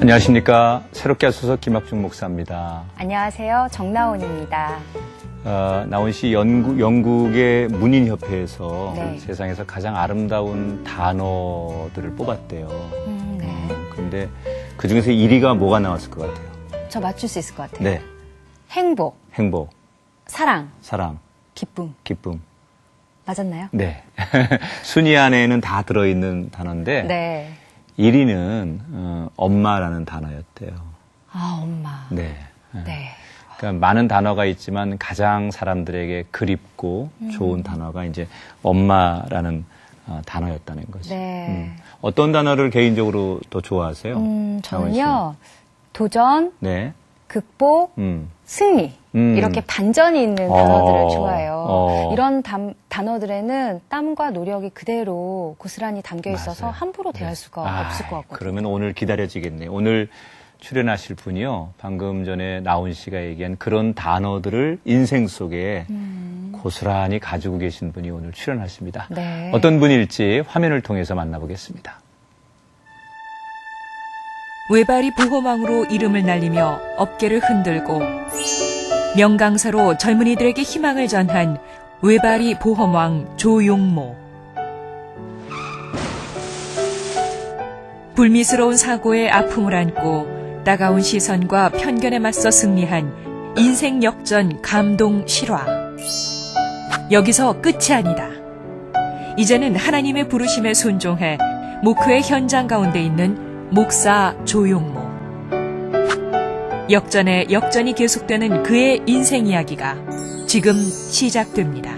안녕하십니까. 새롭게 하소서 김학중 목사입니다. 안녕하세요. 정나온입니다. 나온 씨 영국의 문인협회에서 네. 세상에서 가장 아름다운 단어들을 뽑았대요. 네. 그런데 그중에서 1위가 뭐가 나왔을 것 같아요? 저 맞출 수 있을 것 같아요. 네. 행복, 행복, 사랑, 사랑, 기쁨. 기쁨. 맞았나요? 네. 순위 안에는 다 들어있는 단어인데 네. 1위는 엄마라는 단어였대요. 아, 엄마. 네. 네. 그러니까 많은 단어가 있지만 가장 사람들에게 그립고 좋은 단어가 이제 엄마라는 단어였다는 거죠. 네. 어떤 단어를 개인적으로 더 좋아하세요? 저는요, 도전, 네. 극복, 승리. 이렇게 반전이 있는 단어들을 좋아해요. 이런 단어들에는 땀과 노력이 그대로 고스란히 담겨 있어서 맞아요. 함부로 대할 수가 없을 것 같거든요. 그러면 오늘 기다려지겠네요. 오늘 출연하실 분이요. 방금 전에 나온 씨가 얘기한 그런 단어들을 인생 속에 고스란히 가지고 계신 분이 오늘 출연하십니다. 네. 어떤 분일지 화면을 통해서 만나보겠습니다. 외발이 보호망으로 이름을 날리며 어깨를 흔들고 명강사로 젊은이들에게 희망을 전한 외발이 보험왕 조용모. 불미스러운 사고의 아픔을 안고 따가운 시선과 편견에 맞서 승리한 인생 역전 감동 실화. 여기서 끝이 아니다. 이제는 하나님의 부르심에 순종해 목회의 현장 가운데 있는 목사 조용모. 역전에 역전이 계속되는 그의 인생 이야기가 지금 시작됩니다.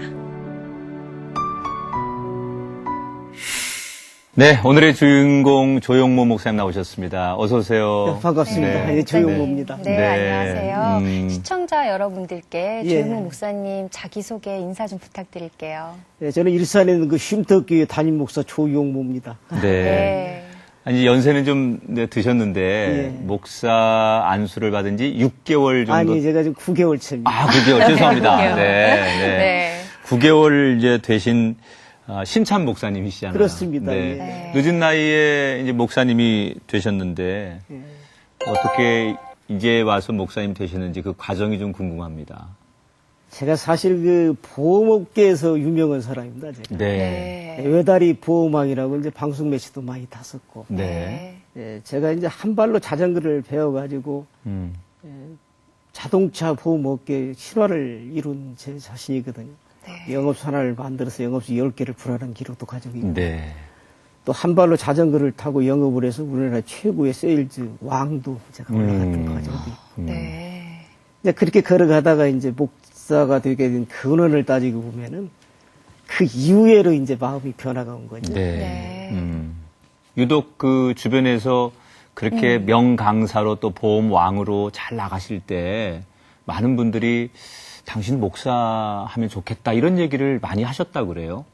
네, 오늘의 주인공 조용모 목사님 나오셨습니다. 어서 오세요. 네, 반갑습니다. 네. 네, 조용모입니다. 네, 네. 안녕하세요. 시청자 여러분들께 예. 조용모 목사님 자기소개 인사 좀 부탁드릴게요. 네, 저는 일산에 있는 그 쉼터교회 담임 목사 조용모입니다. 네. 네. 아니, 연세는 좀 드셨는데, 예. 목사 안수를 받은 지 6개월 정도. 아니, 제가 지금 9개월 차입니다. 9개월. 죄송합니다. 네, 9개월. 네. 네. 9개월 이제 되신 신참 목사님이시잖아요. 그렇습니다. 네. 네. 늦은 나이에 이제 목사님이 되셨는데, 어떻게 이제 와서 목사님 되시는지 그 과정이 좀 궁금합니다. 제가 사실 그 보험업계에서 유명한 사람입니다. 제가. 네. 네. 외다리 보험왕이라고 이제 방송 매체도 많이 탔었고. 네. 네, 제가 이제 한 발로 자전거를 배워가지고 음. 자동차 보험업계 실화를 이룬 제 자신이거든요. 네. 영업소 하나를 만들어서 영업소 10개를 불하는 기록도 가지고 있고. 네. 또 한 발로 자전거를 타고 영업을 해서 우리나라 최고의 세일즈 왕도 제가 올라갔던 과정도 있고. 네. 이제 그렇게 걸어가다가 이제 목사가 되게 된 근원을 따지고 보면은 그 이후에로 이제 마음이 변화가 온 거죠. 네. 네. 유독 그 주변에서 그렇게 명강사로 또 보험 왕으로 잘 나가실 때 많은 분들이 당신 목사하면 좋겠다 이런 얘기를 많이 하셨다고 그래요.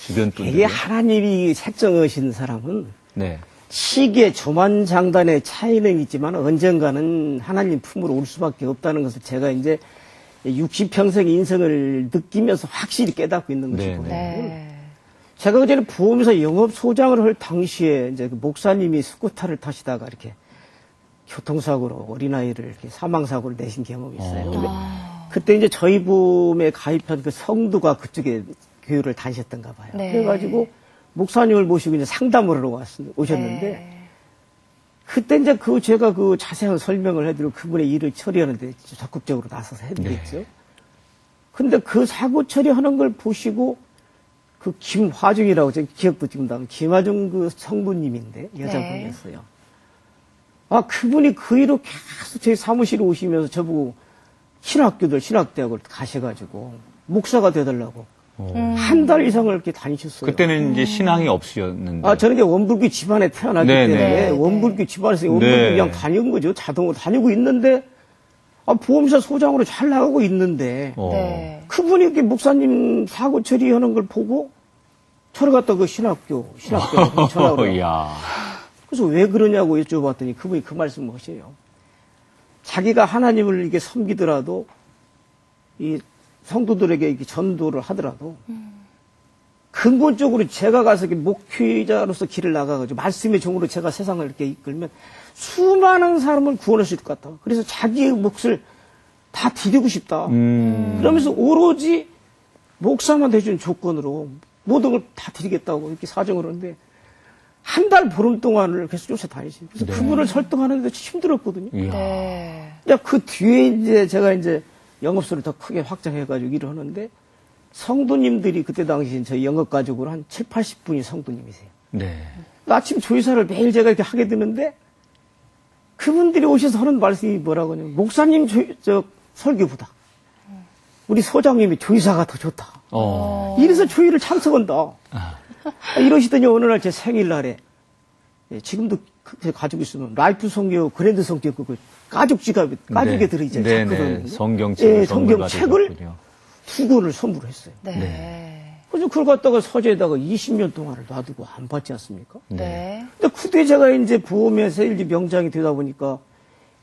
주변 분들이. 이게 하나님이 책정하신 사람은 네. 시기의 조만장단의 차이는 있지만 언젠가는 하나님 품으로 올 수밖에 없다는 것을 제가 이제 60평생 인생을 느끼면서 확실히 깨닫고 있는 네, 것이고. 네. 제가 그전에 보험에서 영업소장을 할 당시에 이제 그 목사님이 스쿠터를 타시다가 이렇게 교통사고로 어린아이를 이렇게 사망사고를 내신 경험이 있어요. 근데 그때 이제 저희 보험에 가입한 그 성도가 그쪽에 교회를 다니셨던가 봐요. 네. 그래가지고 목사님을 모시고 이제 상담을 하러 오셨는데 네. 그때 이제 제가 그 자세한 설명을 해드리고 그분의 일을 처리하는데 적극적으로 나서서 해드렸죠. 네. 근데 그 사고 처리하는 걸 보시고 그 김화중이라고 제가 기억도 지금 나면 김화중 그 성부님인데 여자분이었어요. 그분이 그 일로 계속 저희 사무실에 오시면서 저보고 신학대학을 가셔가지고 목사가 되달라고 한 달 이상을 이렇게 다니셨어요. 그때는 이제 신앙이 없으셨는데. 저는 이제 원불교 집안에 태어났기 네네. 때문에 네. 원불교 집안에서 원불교 네. 그냥 다니는 거죠. 자동으로 다니고 있는데 보험사 소장으로 잘 나가고 있는데 네. 그분이 이렇게 목사님 사고 처리하는 걸 보고 저를 갖다 그 신학교 전화를 이야. 그래서 왜 그러냐고 여쭤봤더니 그분이 그 말씀을 하셔요. 자기가 하나님을 이렇게 섬기더라도 이 성도들에게 이렇게 전도를 하더라도 근본적으로 제가 가서 목회자로서 길을 나가가지고 말씀의 종으로 제가 세상을 이렇게 이끌면 수많은 사람을 구원할 수 있을 것 같다. 그래서 자기의 몫을 다 드리고 싶다. 그러면서 오로지 목사만 돼준 조건으로 모든 걸 다 드리겠다고 이렇게 사정을 하는데 한 달 보름 동안을 계속 쫓아다니시. 그래서 그분을 설득하는데도 힘들었거든요. 네. 그 뒤에 이제 제가 이제 영업소를 더 크게 확장해가지고 일을 하는데 성도님들이 그때 당시 저희 영업 가족으로 한 7, 80분이 성도님이세요. 네. 아침 조회사를 매일 제가 이렇게 하게 되는데 그분들이 오셔서 하는 말씀이 뭐라고 하냐면 목사님 설교보다 우리 소장님이 조회사가 더 좋다. 이래서 조회를 참석한다. 이러시더니 어느 날 제 생일날에 지금도 가지고 있으면 라이프 성교, 그랜드 성교 그 가죽 지갑에 가죽에 들어있잖아요. 네네. 성경책을 성경책을 2권을 선물했어요. 네. 그래서 그걸 갖다가 서재에다가 20년 동안을 놔두고 안 받지 않습니까? 네. 근데 그때 제가 이제 부업에서 일지 명장이 되다 보니까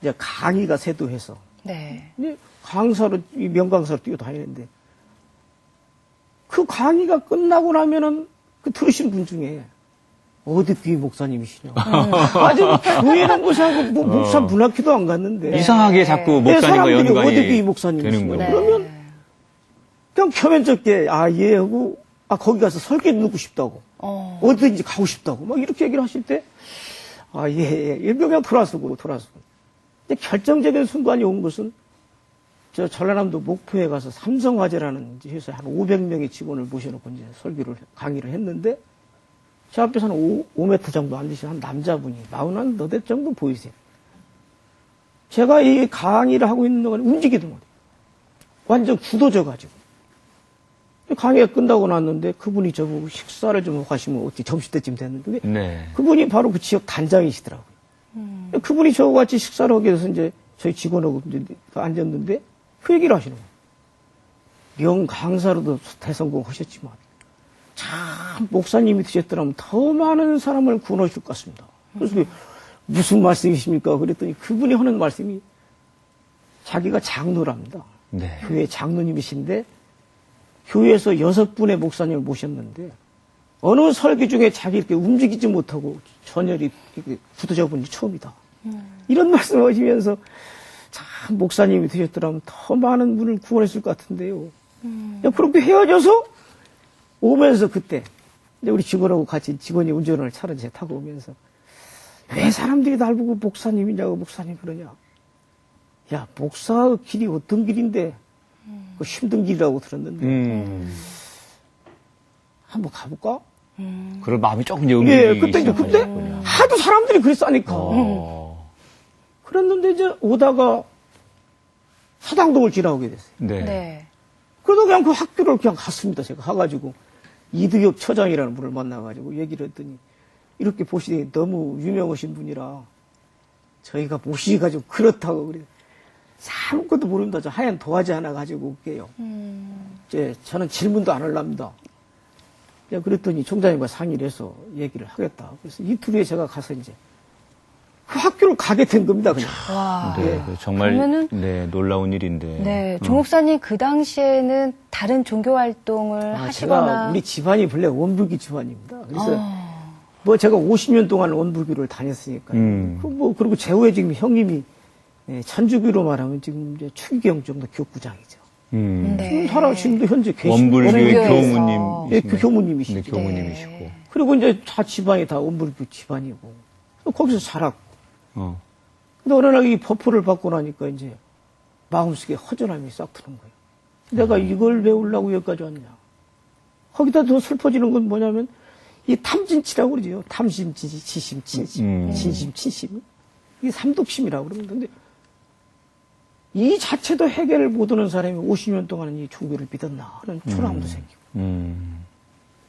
이제 강의가 세도해서 네. 이제 강사로, 명강사로 뛰어다니는데 그 강의가 끝나고 나면은 그 들으신 분 중에 어디 교회 목사님이시냐. 아직 교회는 무사하고 목사 문학회도 안 갔는데. 이상하게 자꾸 목사님과 연관이 어디 교회 목사님이시냐. 되는군요. 그러면 그냥 표면적게 예 하고 거기 가서 설교 듣고 싶다고. 어디든지 가고 싶다고. 막 이렇게 얘기를 하실 때 예. 그냥 돌아서고. 근데 결정적인 순간이 온 것은 저 전라남도 목포에 가서 삼성화재라는 회사에 한 500명의 직원을 모셔놓고 이제 강의를 했는데 제 앞에서 한 5m 정도 앉으신 한 남자분이 40몇 정도 보이세요. 제가 이 강의를 하고 있는 동안에 움직이도 못해요. 완전 굳어져가지고. 강의가 끝나고 났는데 그분이 저보고 식사를 좀 하시면 어떻게 점심때쯤 됐는데 네. 그분이 바로 그 지역 단장이시더라고요. 그분이 저와 같이 식사를 하기 위해서 이제 저희 직원하고 이제 앉았는데 그 얘기를 하시는 거예요. 명강사로도 대성공하셨지만 참 목사님이 되셨더라면 더 많은 사람을 구원하실 것 같습니다. 그래서 무슨 말씀이십니까? 그랬더니 그분이 하는 말씀이 자기가 장로랍니다. 네. 교회 장로님이신데 교회에서 6분의 목사님을 모셨는데 어느 설교 중에 자기 이렇게 움직이지 못하고 전열이 이렇게 굳어져 본 게 처음이다. 이런 말씀을 하시면서 참 목사님이 되셨더라면 더 많은 분을 구원했을 것 같은데요. 그렇게 헤어져서 오면서 그때 우리 직원하고 같이 직원이 운전을 차를 제 타고 오면서 왜 사람들이 날 보고 목사님이냐고 목사님 그러냐. 야 목사의 길이 어떤 길인데 그 힘든 길이라고 들었는데 한번 가볼까? 그럴 마음이 조금 이제 움직이기 그때 하도 사람들이 그랬으니까. 그랬는데 이제 오다가 사당동을 지나오게 됐어요. 네. 네. 그래도 그냥 그 학교를 그냥 갔습니다. 제가 가가지고 이두엽 처장이라는 분을 만나가지고 얘기를 했더니 이렇게 보시더니 너무 유명하신 분이라 저희가 모시기가 좀 그렇다고 그래요. 아무것도 모른다. 저 하얀 도화지 하나 가지고 올게요. 이제 저는 질문도 안 하랍니다. 그랬더니 총장님과 상의를 해서 얘기를 하겠다. 그래서 이틀 후에 제가 가서 이제 그 학교를 가게 된 겁니다, 그냥. 와. 네, 정말 그러면은 네, 놀라운 일인데. 네, 조 목사님 그 당시에는 다른 종교 활동을 하시거나 제가 우리 집안이 본래 원불교 집안입니다. 그래서 뭐 제가 50년 동안 원불교를 다녔으니까요. 그리고 제 후에 지금 형님이 천주교로 말하면 지금 이제 추기경 정도 교구장이죠. 네. 지금도 현재 계신 원불교의 원불교에서. 교무님. 예, 그 교무님이시죠. 네, 교무님이시고. 그리고 이제 다 집안이 다 원불교 집안이고 거기서 자랐고. 근데 어느 날 이 버프를 받고 나니까 이제 마음속에 허전함이 싹 드는 거예요. 내가 이걸 배우려고 여기까지 왔냐. 거기다 더 슬퍼지는 건 뭐냐면 이 탐진치라고 그러죠. 탐심, 지심, 진심, 진심, 친심. 이게 삼독심이라고 그러는데 근데 이 자체도 해결을 못하는 사람이 50년 동안 이 종교를 믿었나 하는 초라함도 생기고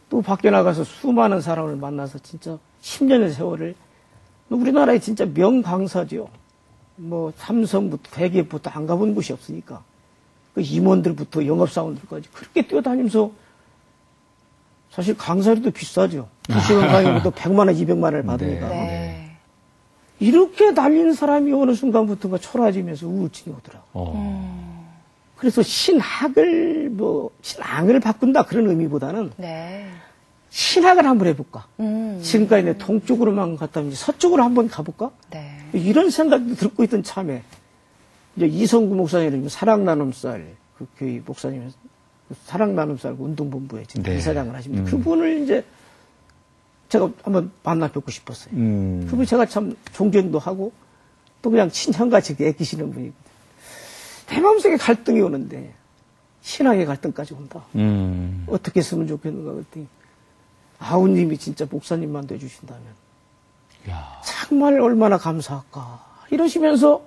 또 밖에 나가서 수많은 사람을 만나서 진짜 10년의 세월을 우리나라에 진짜 명강사죠. 뭐 삼성부터 대기업부터 안 가본 곳이 없으니까 그 임원들부터 영업사원들까지 그렇게 뛰어다니면서 사실 강사료도 비싸죠. 2시간 강의도 100만 원, 200만 원을 받으니까. 네. 이렇게 달린 사람이 어느 순간부터가 초라해지면서 우울증이 오더라고요. 그래서 신학을 신앙을 바꾼다 그런 의미보다는 네. 신학을 한번 해볼까? 지금까지 내 동쪽으로만 갔다 오면 서쪽으로 한번 가볼까? 네. 이런 생각도 들고 있던 참에 이제 이성구 목사님 사랑나눔살 그 교회 목사님 사랑나눔살 운동본부에 지금 네. 이사장을 하십니다. 그분을 이제 제가 한번 만나 뵙고 싶었어요. 그분 제가 참 존경도 하고 또 그냥 친형같이 애끼시는 분이거든요. 내 마음속에 갈등이 오는데 신앙의 갈등까지 온다. 어떻게 했으면 좋겠는가 그랬더니 아우님이 진짜 목사님만 돼주신다면 야, 정말 얼마나 감사할까 이러시면서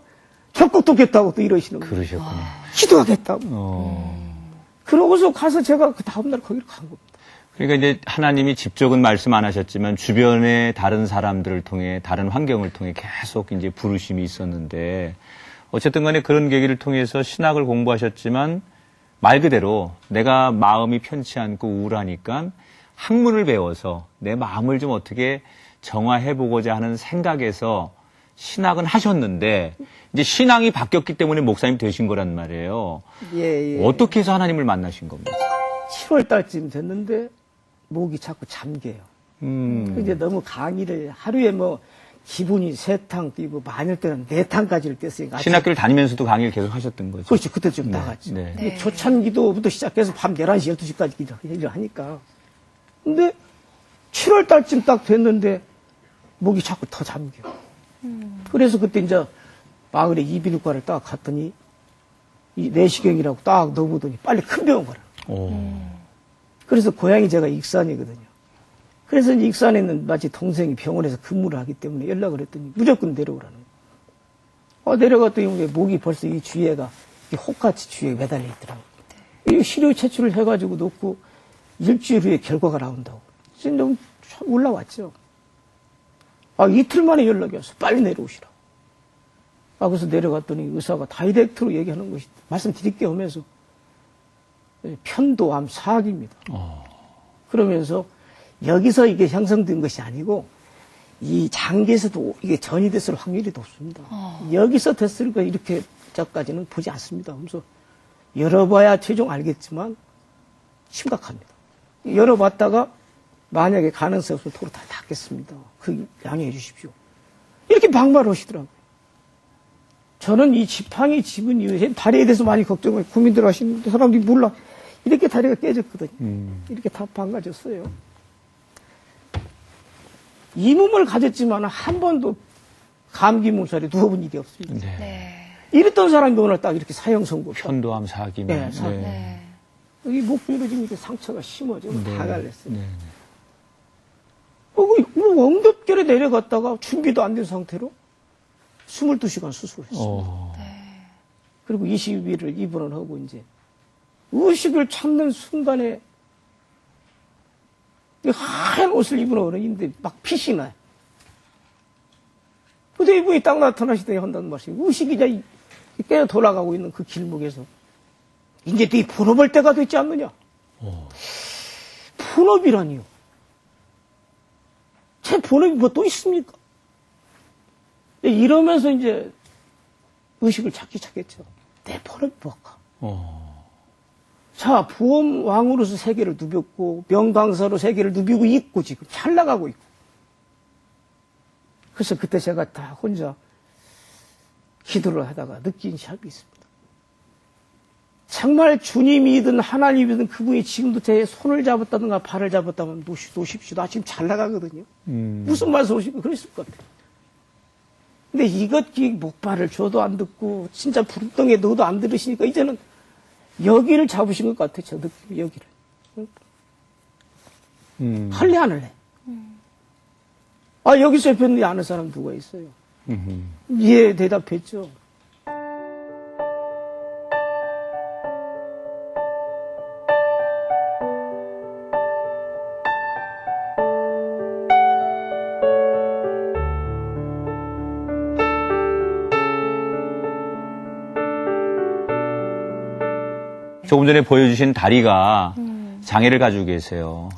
적극 돕겠다고 또 이러시는 거예요. 그러셨군요. 기도하겠다고. 그러고서 가서 제가 그 다음날 거기를 간 겁니다. 그러니까 이제 하나님이 직접은 말씀 안 하셨지만 주변의 다른 사람들을 통해 다른 환경을 통해 계속 이제 부르심이 있었는데 어쨌든 간에 그런 계기를 통해서 신학을 공부하셨지만 말 그대로 내가 마음이 편치 않고 우울하니까 학문을 배워서 내 마음을 좀 어떻게 정화해보고자 하는 생각에서 신학은 하셨는데 이제 신앙이 바뀌었기 때문에 목사님 되신 거란 말이에요. 예. 어떻게 해서 하나님을 만나신 겁니까? 7월 달쯤 됐는데 목이 자꾸 잠겨요. 이제 너무 강의를 하루에 뭐 기분이 3탕 뛰고 많을 때는 4탕까지를 뗐으니까 신학교를 다니면서도 강의를 계속 하셨던 거죠. 그렇죠. 그때 좀 나갔죠. 네. 네. 초창기도부터 시작해서 밤 11시, 12시까지 일을 하니까. 근데 7월 달쯤 딱 됐는데 목이 자꾸 더 잠겨. 그래서 그때 이제 마을에 이비인후과를 딱 갔더니 이 내시경이라고 딱 넣어보더니 빨리 큰 병원 가라. 그래서 고향이 제가 익산이거든요. 그래서 이제 익산에 있는 마치 동생이 병원에서 근무를 하기 때문에 연락을 했더니 무조건 내려오라는 거예요. 내려갔더니 목이 벌써 이 쥐에가 이 혹같이 쥐에 매달려 있더라고요. 이 시료 채취를 해가지고 놓고 일주일 후에 결과가 나온다고. 지금 올라왔죠. 이틀 만에 연락이 왔어. 빨리 내려오시라고. 그래서 내려갔더니 의사가 다이렉트로 얘기하는 것이 말씀드릴게요 하면서 편도암 4기입니다. 그러면서 여기서 이게 형성된 것이 아니고 이 장기에서도 이게 전이 됐을 확률이 높습니다. 여기서 됐을 거 이렇게 저까지는 보지 않습니다. 그래서 열어봐야 최종 알겠지만 심각합니다. 열어봤다가 만약에 가능성이 없으면 도로 다 닫겠습니다. 그 양해해 주십시오. 이렇게 막말하시더라고요. 저는 이 지팡이 집은 이후에 다리에 대해서 많이 걱정을 고민들 하시는데 사람들이 몰라. 이렇게 다리가 깨졌거든요. 이렇게 다 망가졌어요. 이 몸을 가졌지만 한 번도 감기 몸살에 누워본 일이 없습니다. 네. 네. 이랬던 사람이 오늘 딱 이렇게 사형 선고. 편도암 4기면. 네, 네. 여기 목 위로 지금 이렇게 상처가 심어져. 다 갈렸어요. 네. 엉겹결에 내려갔다가 준비도 안 된 상태로 22시간 수술했습니다. 그리고 20일을 입원을 하고 이제 의식을 찾는 순간에 하얀 옷을 입으러 있는데 막 빛이 나요. 근데 이분이 딱 나타나시더니 한다는 말씀이 의식이 이제 깨어 돌아가고 있는 그 길목에서 이제 네 본업할 때가 됐지 않느냐. 본업이라니요. 제 본업이 뭐 또 있습니까? 이러면서 이제 의식을 찾기 시작했죠. 내 본업이 뭘까? 자, 부엄 왕으로서 세계를 누볐고 명강사로 세계를 누비고 있고 지금 잘 나가고 있고. 그래서 그때 제가 다 혼자 기도를 하다가 느낀 샵이 있습니다. 정말 주님이든 하나님이든 그분이 지금도 제 손을 잡았다든가 발을 잡았다면 놓으십시오. 나 지금 잘 나가거든요. 무슨 말씀 오시고 그랬을 것 같아요. 근데 이것 목발을 줘도 안 듣고 진짜 불덩이에 넣어도 안 들으시니까 이제는 여기를 잡으신 것 같아요. 저 느낌이 여기를. 할래 안 할래? 여기서 옆에 아는 사람 누가 있어요? 예, 대답했죠. 조금 전에 보여주신 다리가 장애를 가지고 계세요.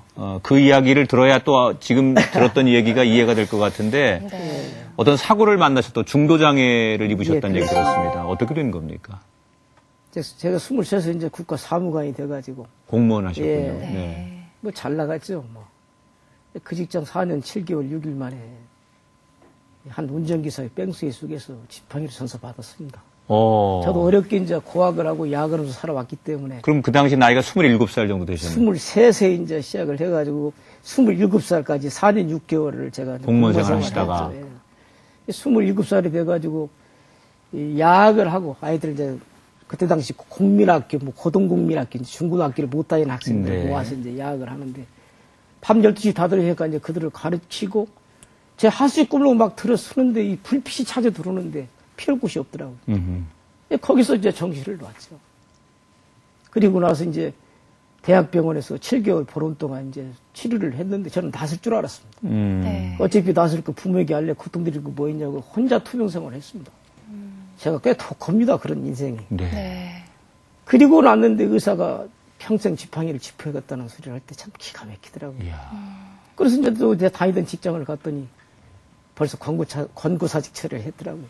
그 이야기를 들어야 또 지금 들었던 이야기가 이해가 될 것 같은데 네. 어떤 사고를 만나서 또 중도장애를 입으셨다는 예, 얘기 들었습니다. 어떻게 된 겁니까? 제가 23에 이제 국가 사무관이 돼가지고 공무원 하셨군요. 예. 네. 뭐 잘 나갔죠. 뭐 그 직장 4년 7개월 6일 만에 한 운전기사의 뺑수에 속에서 지팡이를 선서받았습니다. 저도 어렵게 이제 고학을 하고 야학을 하면서 살아왔기 때문에. 그럼 그 당시 나이가 27살 정도 되셨나요? 23세 이제 시작을 해가지고 27살까지 4년 6개월을 제가 공무원 생활 하시다가. 27살이 돼가지고 야학을 하고 아이들 이제 그때 당시 국민학교, 뭐 고등국민학교, 중고등학교를 못 다니는 학생들 네. 모아서 이제 야학을 하는데 밤 12시 다 되니까 이제 그들을 가르치고 제 하수의 꿈으로 막 들어서는데 이 불빛이 찾아 들어오는데 피할 곳이 없더라고요. 거기서 이제 정신을 놨죠. 그리고 나서 이제 대학병원에서 7개월 보름 동안 이제 치료를 했는데 저는 낫을 줄 알았습니다. 네. 어차피 낫을 그 부모에게 알래 고통드리고 뭐 있냐고 혼자 투병 생활을 했습니다. 제가 꽤 독합니다. 그런 인생이. 네. 네. 그리고 났는데 의사가 평생 지팡이를 짚어야겠다는 소리를 할 때 참 기가 막히더라고요. 이야. 그래서 이제 또 제가 다니던 직장을 갔더니 벌써 권고사직 처리를 했더라고요.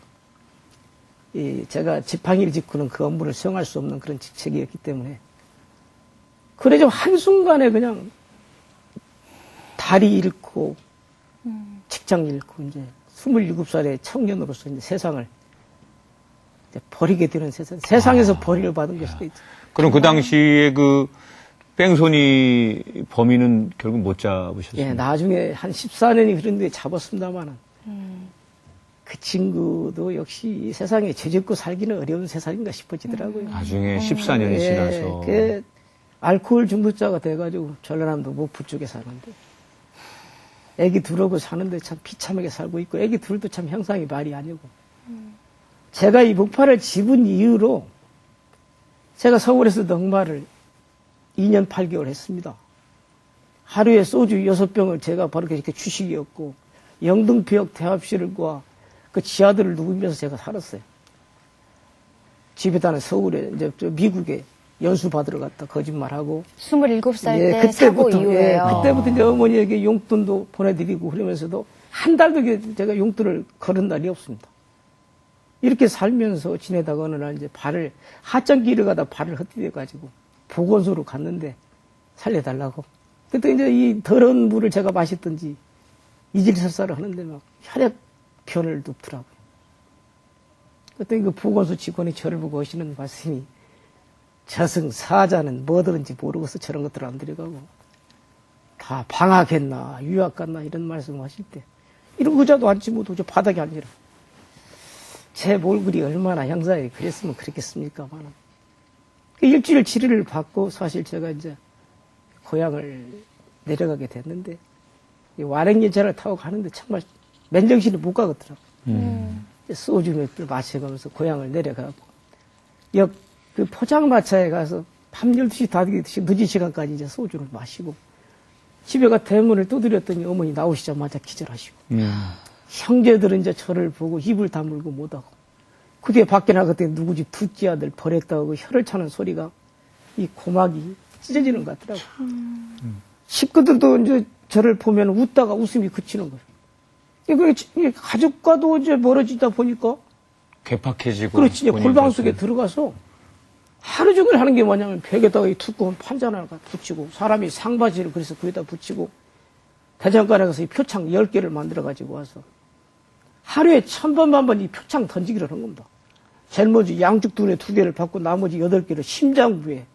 제가 지팡이를 짚고는 그 업무를 수행할 수 없는 그런 직책이었기 때문에 그래서 한순간에 그냥 다리 잃고 직장 잃고 이제 27살의 청년으로서 이제 세상을 이제 버리게 되는 세상에서 버림을 받은 것이 되죠. 그럼 그 당시에 그 뺑소니 범인은 결국 못 잡으셨어요? 예, 나중에 한 14년이 흐른데 잡았습니다만은 그 친구도 역시 이 세상에 죄짓고 살기는 어려운 세상인가 싶어지더라고요. 나중에 14년이 지나서. 그 알코올 중독자가 돼가지고 전라남도 목포 쪽에 사는데 애기 둘하고 사는데 참 비참하게 살고 있고 애기 둘도 참 형상이 말이 아니고 제가 이 목파를 집은 이후로 제가 서울에서 넉마를 2년 8개월 했습니다. 하루에 소주 6병을 제가 바로 이렇게 주식이었고 영등포역 대합실과 그 지하들을 누비면서 제가 살았어요. 집에다는 서울에 이제 미국에 연수 받으러 갔다 거짓말하고 27살 때 사고 이후에요. 그때부터 이제 어머니에게 용돈도 보내드리고 그러면서도 한 달도 제가 용돈을 걸은 날이 없습니다. 이렇게 살면서 지내다가 어느 날 이제 하천길을 가다 발을 헛디뎌가지고 보건소로 갔는데 살려달라고. 그때 이제 이 더러운 물을 제가 마셨던지 이질설사를 하는데 막 혈액변을 눕더라고요. 그때 그 보건소 직원이 저를 보고 하시는 말씀이 저승사자는 뭐든지 모르고서 저런 것들 안 들여가고 다 방학했나 유학 갔나 이런 말씀을 하실 때 이런 의자도 앉지 못하고 바닥에 앉으라. 제 몰골이 얼마나 형사에 그랬으면 그랬겠습니까만 일주일 치료를 받고 사실 제가 이제 고향을 내려가게 됐는데 이 완행열차를 타고 가는데 정말 맨정신에 못 가겠더라고요. 소주 몇 병 마셔가면서 고향을 내려가고 그 포장마차에 가서 밤 12시 다 되듯이 늦은 시간까지 이제 소주를 마시고 집에 가 대문을 두드렸더니 어머니 나오시자마자 기절하시고 형제들은 이제 저를 보고 입을 다물고 못하고 그게 밖에 나갔더니 누구 집 둘째 아들 버렸다고 혀를 차는 소리가 이 고막이 찢어지는 것 같더라고요. 식구들도 이제 저를 보면 웃다가 웃음이 그치는 거예요. 이게 가족과도 이제 멀어지다 보니까 괴팍해지고. 그렇지, 이제 골방 속에 들어가서 하루 종일 하는 게 뭐냐면 벽에다가 이 두꺼운 판잔 하나 붙이고 사람이 상바지를 그래서 거기다 붙이고 대장간에 가서 이 표창 10개를 만들어 가지고 와서 하루에 1000번 만번 이 표창 던지기를 하는 겁니다. 제일 먼저 양쪽 눈에 2개를 받고 나머지 8개를 심장부에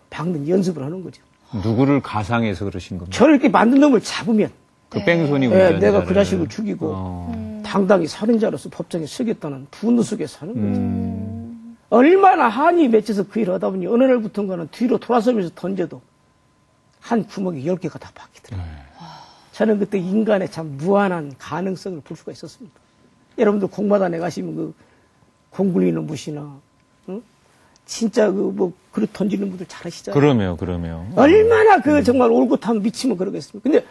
박는 연습을 하는 거죠. 누구를 가상해서 그러신 겁니까? 저를 이렇게 만든 놈을 잡으면 그 뺑소니 네, 내가 그 자식을 죽이고 당당히 살인자로서 법정에 서겠다는 분노 속에서 하는 거죠. 얼마나 한이 맺혀서 그 일을 하다 보니 어느 날부터인가는 뒤로 돌아서면서 던져도 한 구멍에 10개가 다 박히더라고요. 저는 그때 인간의 참 무한한 가능성을 볼 수가 있었습니다. 여러분들 공마단에 가시면 그 공굴리는 붓이나 진짜 그릇 던지는 분들 잘 아시잖아요. 그러면. 얼마나 정말 올곧하면 미치면 그러겠습니까? 근데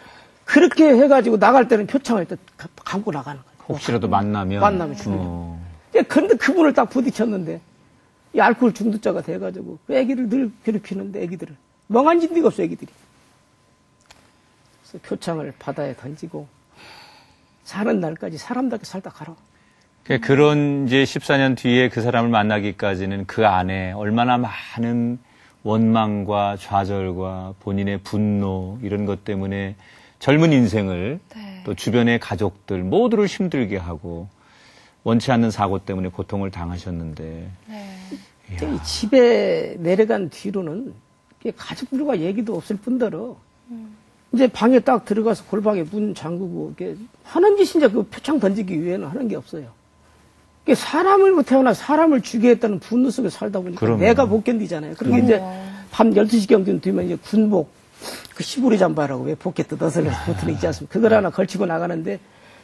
그렇게 해가지고 나갈 때는 표창을 딱 감고 나가는 거예요. 혹시라도 만나면 죽으면. 그런데 그분을 딱 부딪혔는데 이 알코올 중독자가 돼가지고 그 애기를 늘 괴롭히는데 애기들을 멍한 짓 없어 애기들이. 그래서 표창을 바다에 던지고 사는 날까지 사람답게 살다 가라. 그런 이제 14년 뒤에 그 사람을 만나기까지는 그 안에 얼마나 많은 원망과 좌절과 본인의 분노 이런 것 때문에 젊은 인생을 네. 또 주변의 가족들 모두를 힘들게 하고 원치 않는 사고 때문에 고통을 당하셨는데 네. 이 집에 내려간 뒤로는 가족들과 얘기도 없을 뿐더러 이제 방에 딱 들어가서 골방에 문 잠그고 이렇게 하는 짓이 이제 그 표창 던지기 위해는 하는 게 없어요. 이게 사람을 태어나 사람을 죽게 했다는 분노 속에 살다 보니까 그럼요. 내가 못 견디잖아요. 그러니까 이제 밤 12시경 되면 이제 군복, 그 시부리 잠바라고 왜 포켓 뜯어서 붙는 있지 않습니까? 그걸 하나 걸치고 나가는데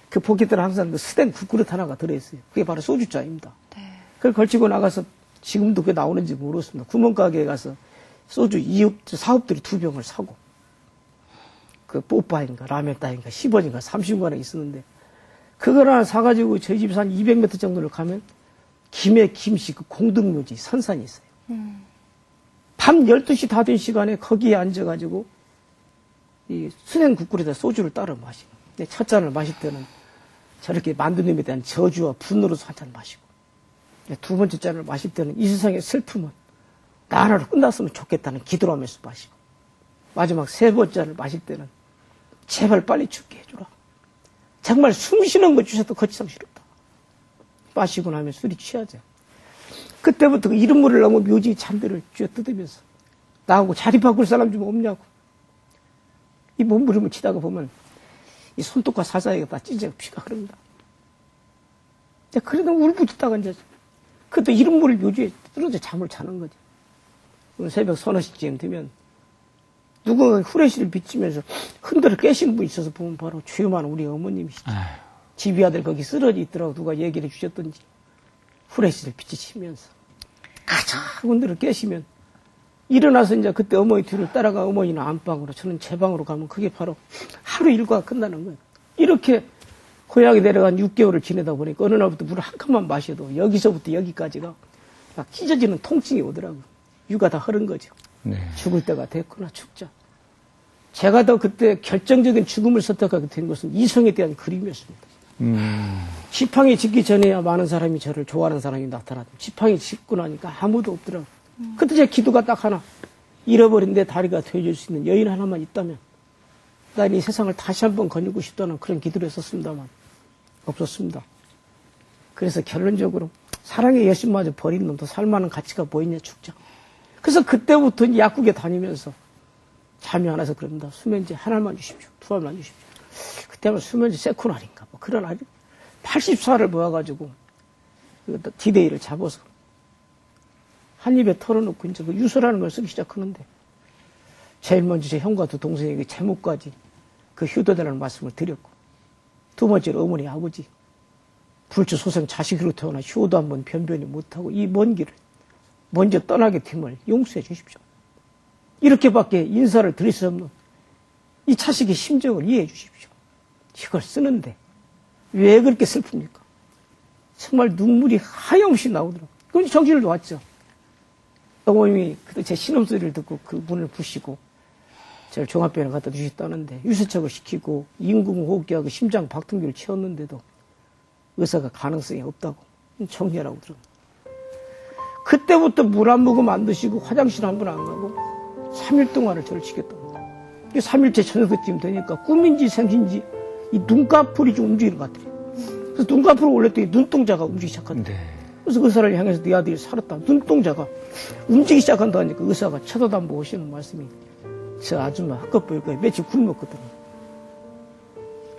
그 포켓들은 항상 그 스텐 국그릇 하나가 들어있어요. 그게 바로 소주잔입니다. 그걸 걸치고 나가서 지금도 그게 나오는지 모르겠습니다. 구멍가게에 가서 소주 4홉들이 2병을 사고 그 뽀빠인가 라면따인가 10원인가 30원에 있었는데 그걸 하나 사가지고 저희 집에서 한 200m 정도를 가면 김해 김씨 그 공덕묘지 선산이 있어요. 밤 12시 다 된 시간에 거기에 앉아가지고 이 수냉 국물에다 소주를 따라 마시고 첫 잔을 마실 때는 저렇게 만든 놈에 대한 저주와 분노로 한 잔 마시고 두 번째 잔을 마실 때는 이 세상의 슬픔은 나 하나로 끝났으면 좋겠다는 기도를 하면서 마시고 마지막 세 번째 잔을 마실 때는 제발 빨리 죽게 해주라. 정말 숨 쉬는 거 주셔도 거치상 싫었다. 마시고 나면 술이 취하죠. 그때부터 그 이름물을 너무 묘지 잔들을 쥐어 뜯으면서 나하고 자리 바꿀 사람 좀 없냐고. 이 몸부림을 치다가 보면 이 손톱과 사사이가 다 찢어져 피가 흐릅니다. 그래도 울부짖다가 이제 그것도 이름물을 묘지에 떨어져 잠을 자는 거죠. 새벽 서너 시쯤 되면 누군가 후레쉬를 비치면서 흔들어 깨시는 분이 있어서 보면 바로 주요만 우리 어머님이시죠. 집이 아들 거기 쓰러져 있더라고 누가 얘기를 주셨던지 후레쉬를 비치시면서 가자 흔들어 깨시면 일어나서 이제 그때 어머니 뒤를 따라가 어머니는 안방으로 저는 제 방으로 가면 그게 바로 하루 일과가 끝나는 거예요. 이렇게 고향에 내려간 6개월을 지내다 보니까 어느 날부터 물을 한 컵만 마셔도 여기서부터 여기까지가 막 찢어지는 통증이 오더라고요. 유가 다 흐른 거죠. 네. 죽을 때가 됐구나 죽자. 제가 더 그때 결정적인 죽음을 선택하게 된 것은 이성에 대한 그림이었습니다. 지팡이 짓기 전에야 많은 사람이 저를 좋아하는 사람이 나타나고 지팡이 짓고 나니까 아무도 없더라고요. 그때 제 기도가 딱 하나 잃어버린 내 다리가 되어줄 수 있는 여인 하나만 있다면 난 이 세상을 다시 한번 거닐고 싶다는 그런 기도를 했었습니다만 없었습니다. 그래서 결론적으로 사랑의 여신마저 버린 놈도 살만한 가치가 보이냐 죽자. 그래서 그때부터 약국에 다니면서 잠이 안 와서 그럽니다. 수면제 하나만 주십시오. 두 알만 주십시오. 그때는 수면제 세코날인가 뭐 그런 아주 80사를 모아가지고 디데이를 잡아서 한 입에 털어놓고 이제 그 유서라는 걸 쓰기 시작하는데 제일 먼저 제 형과 두 동생에게 제목까지 그 효도되라는 말씀을 드렸고 두 번째로 어머니 아버지 불주소생 자식으로 태어나 효도 한번 변변히 못하고 이 먼 길을 먼저 떠나게 됨을 용서해 주십시오. 이렇게밖에 인사를 드릴 수 없는 이 자식의 심정을 이해해 주십시오. 이걸 쓰는데 왜 그렇게 슬픕니까? 정말 눈물이 하염없이 나오더라고요. 그럼 정신을 놓았죠. 어머님이 그때 제 신음소리를 듣고 그 문을 부시고 저를 종합병원에 갖다 주셨다는데 유세척을 시키고 인공호흡기하고 심장 박동기를 채웠는데도 의사가 가능성이 없다고 정리하라고 그러더라고요. 그때부터 물 한 모금 안 드시고 화장실 한 번 안 가고 3일 동안을 저를 지켰답니다. 3일째 저녁쯤 되니까 꿈인지 생신지 이 눈꺼풀이 좀 움직이는 것 같아요. 그래서 눈꺼풀을 올렸더니 눈동자가 움직이기 시작한다. 네. 그래서 의사를 향해서 네 아들이 살았다. 눈동자가 움직이기 시작한다 하니까 의사가 쳐다도 안 보고 하시는 말씀이 저 아줌마 헛것 보일 거예요. 며칠 굶었거든요.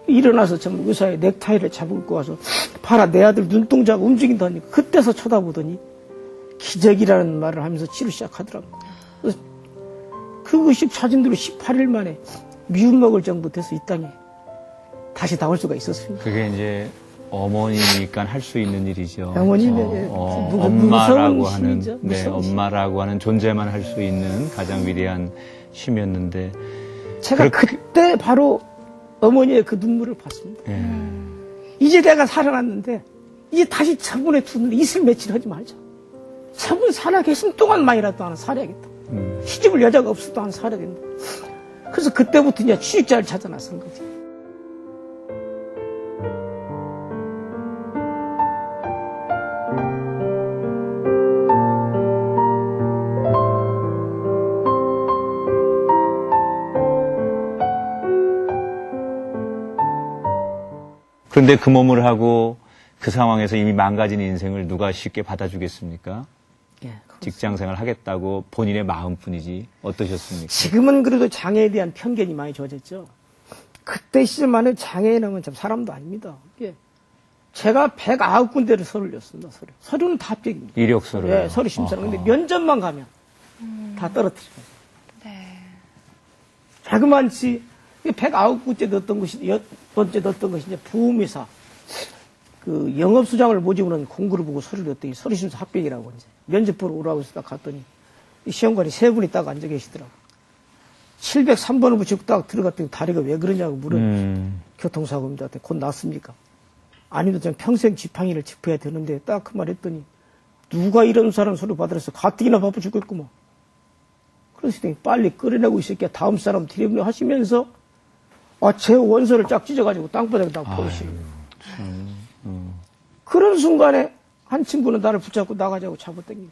일어나서 참 의사의 넥타이를 잡고 와서 봐라 내 아들 눈동자가 움직인다 하니까 그때서 쳐다보더니 기적이라는 말을 하면서 치료 시작하더라고요. 그래서 그 의식 사진대로 18일 만에 미움 먹을 정도 돼서 이 땅에 다시 나올 수가 있었습니다. 그게 이제 어머니니까 할 수 있는 일이죠. 어머님의 엄마라고 하는 신이죠. 네, 엄마라고 하는 존재만 할 수 있는 가장 위대한 힘이었는데 제가 그때 바로 어머니의 그 눈물을 봤습니다. 예. 이제 내가 살아났는데 이제 다시 저분의 두는데 이슬 며칠 하지 말자. 저분 살아계신 동안만이라도 하나 살아야겠다. 시집을 여자가 없어도 하나 살아야 된다. 그래서 그때부터 이제 취직자를 찾아 나선 거지. 그런데 그 몸을 하고 그 상황에서 이미 망가진 인생을 누가 쉽게 받아주겠습니까? 예, 직장 생활 하겠다고 본인의 마음뿐이지 어떠셨습니까? 지금은 그래도 장애에 대한 편견이 많이 좋아졌죠. 그때 시절만은 장애인하면 참 사람도 아닙니다. 예. 제가 109군데를 서류를 냈습니다. 서류는 다 합격입니다. 이력서를. 예, 서류 심사는. 근데 면접만 가면 다 떨어뜨려요. 네. 자그만치 109군데 넣었던 것이, 10번째 넣었던 것이 이제 보험회사, 그 영업수장을 모집으로 하는 공고를 보고 서류를 냈더니 서류 심사 합격이라고 이제 면접 보러 오라고 해서 딱 갔더니 이 시험관이 3분이 딱 앉아 계시더라고. 703번을 붙이고 딱 들어갔더니 다리가 왜 그러냐고 교통사고입니다. 곧 낫습니까? 아니면 전 평생 지팡이를 짚어야 되는데 딱 그 말 했더니 누가 이런 사람 소리 받으랬어. 가뜩이나 바빠 죽겠구만. 그러시더니 빨리 끌어내고 있을게 다음 사람 들여보내 하시면서 제 원서를 쫙 찢어가지고 땅바닥에 딱 버리시는 그런 순간에 한 친구는 나를 붙잡고 나가자고 잡아당기고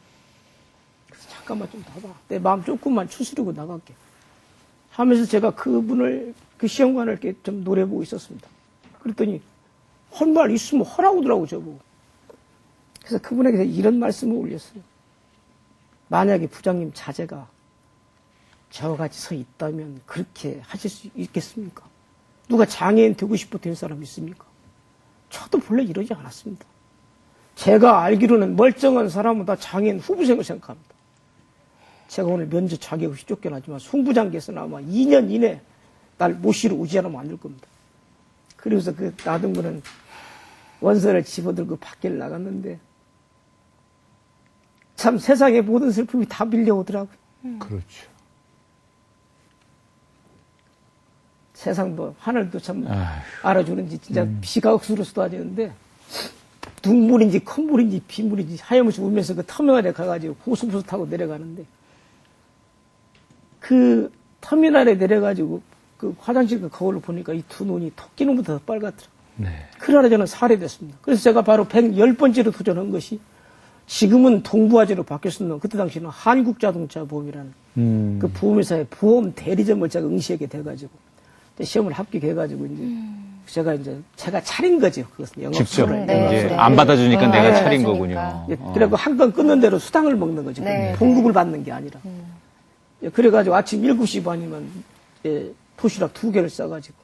그래서 잠깐만 좀 봐봐. 내 마음 조금만 추스리고 나갈게. 하면서 제가 그분을, 그 시험관을 이렇게 좀 노려보고 있었습니다. 그랬더니 할 말 있으면 하라고 하더라고, 저보고. 그래서 그분에게 이런 말씀을 올렸어요. 만약에 부장님 자제가 저와 같이 서 있다면 그렇게 하실 수 있겠습니까? 누가 장애인 되고 싶어 된 사람 있습니까? 저도 본래 이러지 않았습니다. 제가 알기로는 멀쩡한 사람은 다 장애인 후보생을 생각합니다. 제가 오늘 면접 자격 없이 쫓겨나지만 송부장께서는 아마 2년 이내 날 모시러 오지 않으면 안 될 겁니다. 그러고서 그 놔둔 거는 원서를 집어들고 밖에 나갔는데 참 세상의 모든 슬픔이 다 밀려오더라고요. 그렇죠. 세상도 하늘도 참 알아주는지 진짜 비가 억수로 쏟아지는데 눈물인지 콧물인지 빗물인지 하염없이 울면서 그 터미널에 가가지고 고속버스 타고 내려가는데 그 터미널에 내려가지고 그 화장실 그 거울을 보니까 이 두 눈이 토끼 눈보다 더 빨갛더라고요. 네. 그날에 저는 살해됐습니다. 그래서 제가 바로 110번째로 도전한 것이 지금은 동부화재로 바뀌었습니다. 그때 당시에는 한국자동차보험이라는 그 보험회사의 보험 대리점을 제가 응시하게 돼가지고 시험을 합격해가지고 이제 제가 차린 거죠. 그것은 영업소를. 직접 이제 안 받아주니까 내가 차린 거군요. 그래고 한 건 끊는 대로 수당을 먹는 거죠. 네. 봉급을 받는 게 아니라. 그래가지고 아침 7시 반이면 도시락 2개를 싸가지고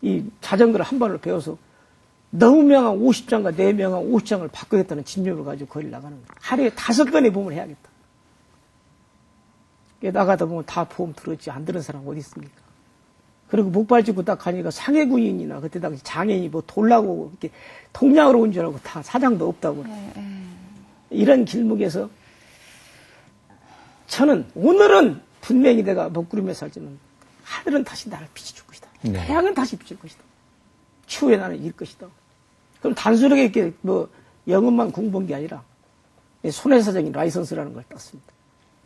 이 자전거를 한 발로 배워서 너무 명한 50장과 4명한 50장을 바꾸겠다는 집념을 가지고 거리를 나가는 거예요. 하루에 5건의 보험을 해야겠다. 나가다 보면 다 보험 들었지 안 들은 사람 어디 있습니까? 그리고 목발짚고 딱 가니까 상해군인이나 그때 당시 장애인이 뭐 돌라고 이렇게 통장으로 온 줄 알고 다 사장도 없다고. 이런 길목에서 저는 오늘은 분명히 내가 먹구름에 살지만 하늘은 다시 나를 비춰줄 것이다. 네. 태양은 다시 비칠 것이다. 추후에 나는 이길 것이다. 그럼 단순하게 이렇게 뭐 영어만 공부한 게 아니라 손해사정인 라이선스라는 걸 땄습니다.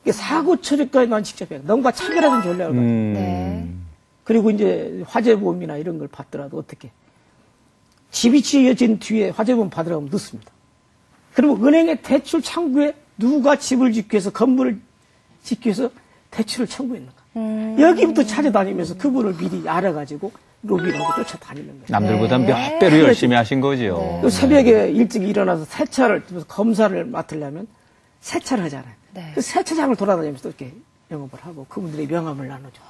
이게 사고 처리까지 난 직접 해요. 뭔가 차별화된 전략을 가지고. 네. 그리고 이제 화재보험이나 이런 걸 받더라도 어떻게 집이 지어진 뒤에 화재보험 받으라고 하면 늦습니다. 그리고 은행의 대출 창구에 누가 집을 짓기 위해서 건물을 짓기 위해서 대출을 청구했는가. 여기부터 찾아다니면서 그분을 미리 알아가지고 로비를 하고 쫓아다니는 거예요. 남들보다 몇 배로 열심히 하신 거죠. 또 새벽에 일찍 일어나서 세차를 검사를 맡으려면 세차를 하잖아요. 네. 그 세차장을 돌아다니면서 이렇게 영업을 하고 그분들의 명함을 나누죠.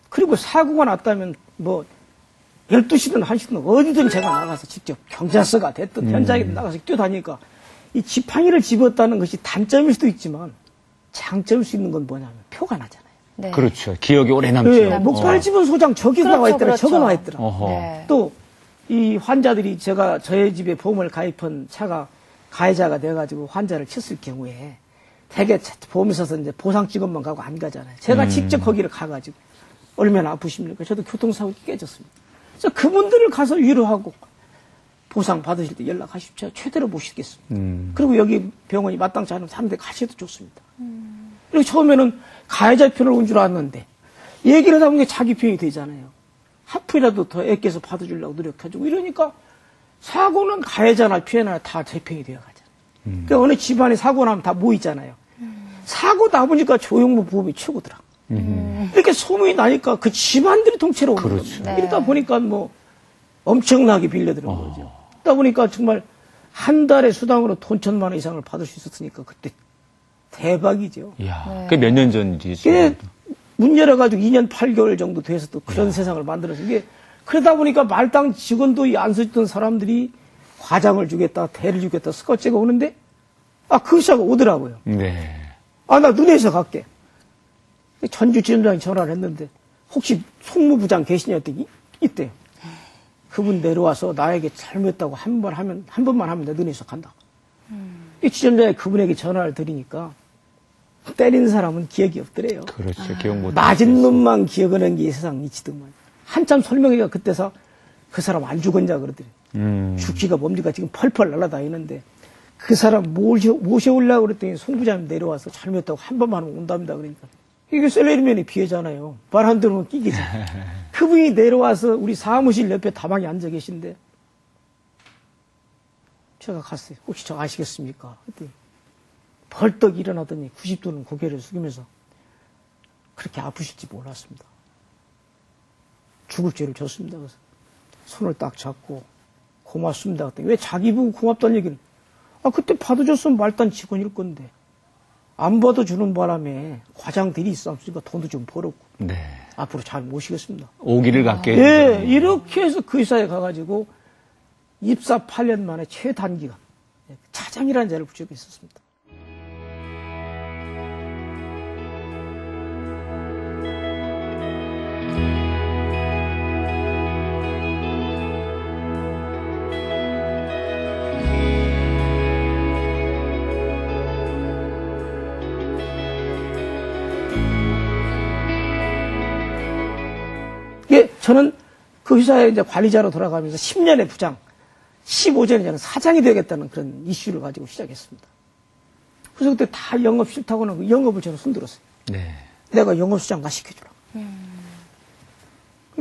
그리고 사고가 났다면 뭐 12시든 1시든 어디든 제가 나가서 직접 경찰서가 됐든 현장에 나가서 뛰어다니니까 이 지팡이를 집었다는 것이 단점일 수도 있지만 장점일 수 있는 건 뭐냐면 표가 나잖아요. 네. 그렇죠. 기억이 오래 남죠. 네, 목발 집은 소장 저기 그렇죠, 나와 있더라, 그렇죠. 저거 나와 있더라. 네. 또 이 환자들이 제가 저희 집에 보험을 가입한 차가 가해자가 돼가지고 환자를 쳤을 경우에 대개 보험회사에서 이제 보상 직원만 가고 안 가잖아요. 제가 직접 거기를 가가지고 얼마나 아프십니까? 저도 교통사고 깨졌습니다. 그래서 그분들을 가서 위로하고 보상 받으실 때 연락하십시오. 최대로 모시겠습니다. 그리고 여기 병원이 마땅치 않으면 사람들이 가셔도 좋습니다. 그리고 처음에는 가해자 편을 온 줄 알았는데 얘기를 하다 보니까 자기 편이 되잖아요. 하프라도 더 애껴서 받아주려고 노력해주고 이러니까 사고는 가해자나 피해나 다 제 편이 되어가잖아요. 그러니까 어느 집안에 사고 나면 다 모이잖아요. 사고 나보니까 조영모 보험이 최고더라. 이렇게 소문이 나니까 그 집안들이 통째로 오는 그렇죠. 겁니다. 이러다 보니까 뭐 엄청나게 빌려드는 거죠. 그러다 보니까 정말 한 달에 수당으로 돈 1,000만 원 이상을 받을 수 있었으니까 그때 대박이죠. 이야, 네. 그게 몇 년 전이지? 그게 문 열어가지고 2년 8개월 정도 돼서 또 그런 세상을 만들어서 이게 그러다 보니까 말당 직원도 안 써주던 사람들이 과장을 주겠다, 대를 주겠다, 스커트가 오는데 그 의사가 오더라고요. 네. 나 눈에서 갈게. 전주 지점장이 전화를 했는데 혹시 송무부장 계시냐 했더니 있대요. 그분 내려와서 나에게 잘못했다고 한 번만 하면 내 눈에서 간다. 이 지점장이 그분에게 전화를 드리니까 때린 사람은 기억이 없더래요. 그렇죠. 기억 못. 맞은 놈만 기억하는 게 이 세상 이치더만. 한참 설명해가 그때서 그 사람 안 죽었냐 그러더래요. 죽기가 뭡니까 지금 펄펄 날아다니는데 그 사람 모셔오려고 그랬더니 송 부장님 내려와서 잘못했다고 한 번만 하면 온답니다. 그러니까. 이게 셀러리맨이 피해잖아요. 말 안 들으면 끼기죠. 그분이 내려와서 우리 사무실 옆에 다방에 앉아 계신데 제가 갔어요. 혹시 저 아시겠습니까? 그랬더니 벌떡 일어나더니 90도는 고개를 숙이면서 그렇게 아프실지 몰랐습니다. 죽을 죄를 졌습니다. 그래서 손을 딱 잡고 고맙습니다. 그랬더니 왜 자기 보고 고맙다는 얘기는 그때 받아줬으면 말단 직원일 건데 안 받아주는 바람에 과장들이 있었으니까 돈도 좀 벌었고 네. 앞으로 잘 모시겠습니다. 오기를 갖게. 네, 이렇게 해서 그 회사에 가가지고 입사 8년 만에 최단기간 차장이라는 자리를 붙이고 있었습니다. 저는 그 회사에 이제 관리자로 돌아가면서 10년의 부장, 15년에 저는 사장이 되겠다는 그런 이슈를 가지고 시작했습니다. 그래서 그때 다 영업 싫다고는 그 영업을 저는 손들었어요. 네. 내가 영업수장 나 시켜주라.